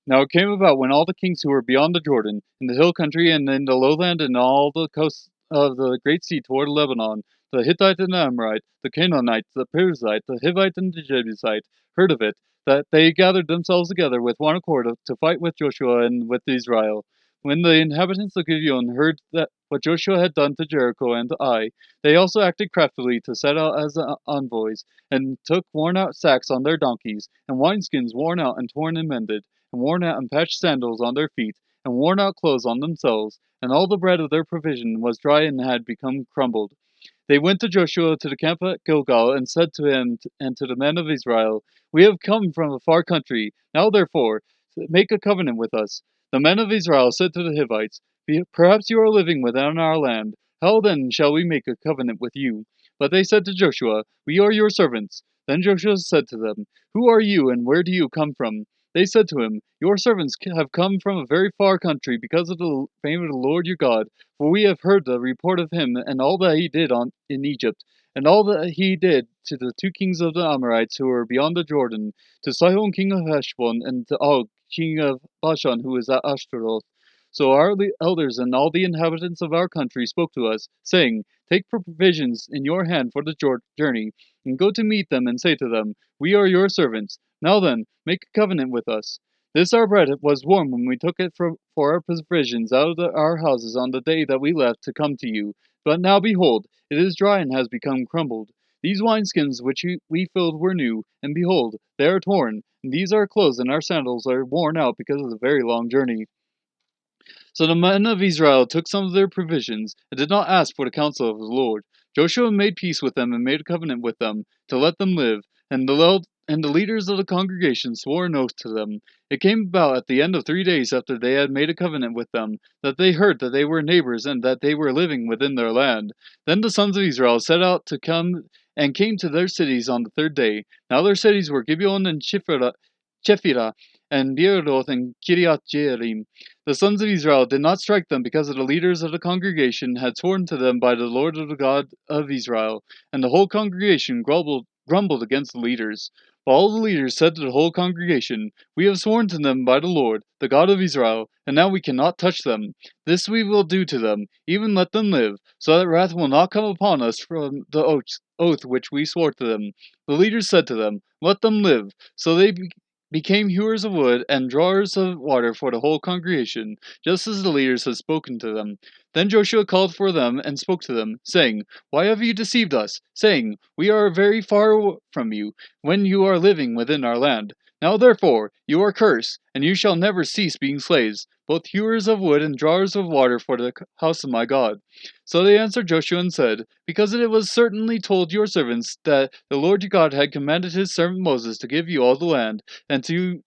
Now it came about when all the kings who were beyond the Jordan, in the hill country and in the lowland and all the coasts of the great sea toward Lebanon, the Hittite and the Amorite, the Canaanite, the Perizzite, the Hivite and the Jebusite, heard of it, that they gathered themselves together with one accord to fight with Joshua and with Israel. When the inhabitants of Gibeon heard that what Joshua had done to Jericho and to Ai, they also acted craftily to set out as envoys, and took worn-out sacks on their donkeys, and wineskins worn out and torn and mended, and worn out and patched sandals on their feet, and worn out clothes on themselves, and all the bread of their provision was dry and had become crumbled. They went to Joshua to the camp at Gilgal, and said to him and to the men of Israel, We have come from a far country. Now therefore, make a covenant with us. The men of Israel said to the Hivites, Perhaps you are living within our land. How then shall we make a covenant with you? But they said to Joshua, We are your servants. Then Joshua said to them, Who are you, and where do you come from? They said to him, Your servants have come from a very far country because of the fame of the Lord your God, for we have heard the report of him and all that he did in Egypt, and all that he did to the two kings of the Amorites who were beyond the Jordan, to Sihon king of Heshbon, and to Og king of Bashan who is at Ashtaroth. So our elders and all the inhabitants of our country spoke to us, saying, Take provisions in your hand for the journey, and go to meet them and say to them, We are your servants. Now then, make a covenant with us. This our bread was warm when we took it for our provisions out of our houses on the day that we left to come to you. But now behold, it is dry and has become crumbled. These wineskins which we filled were new, and behold, they are torn, and these our clothes and our sandals are worn out because of the very long journey. So the men of Israel took some of their provisions, and did not ask for the counsel of the Lord. Joshua made peace with them and made a covenant with them, to let them live, and the leaders of the congregation swore an oath to them. It came about at the end of 3 days after they had made a covenant with them, that they heard that they were neighbors and that they were living within their land. Then the sons of Israel set out to come and came to their cities on the 3rd day. Now their cities were Gibeon and Chephirah and Beeroth and Kiriath Jearim. The sons of Israel did not strike them because the leaders of the congregation had sworn to them by the Lord of the God of Israel, and the whole congregation grumbled against the leaders. But all the leaders said to the whole congregation, We have sworn to them by the Lord, the God of Israel, and now we cannot touch them. This we will do to them, even let them live, so that wrath will not come upon us from the oath which we swore to them. The leaders said to them, Let them live. So they became hewers of wood and drawers of water for the whole congregation, just as the leaders had spoken to them. Then Joshua called for them and spoke to them, saying, Why have you deceived us, saying, We are very far from you, when you are living within our land? Now therefore, you are cursed, and you shall never cease being slaves, both hewers of wood and drawers of water for the house of my God. So they answered Joshua and said, Because it was certainly told your servants that the Lord your God had commanded his servant Moses to give you all the land, and to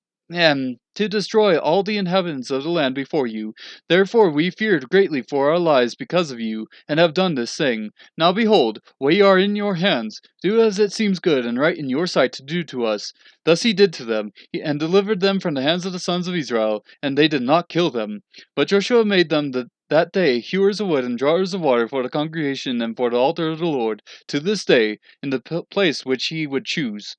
destroy all the inhabitants of the land before you. Therefore we feared greatly for our lives because of you, and have done this thing. Now behold, we are in your hands. Do as it seems good and right in your sight to do to us. Thus he did to them, and delivered them from the hands of the sons of Israel, and they did not kill them. But Joshua made them that day hewers of wood and drawers of water for the congregation and for the altar of the Lord, to this day, in the place which he would choose.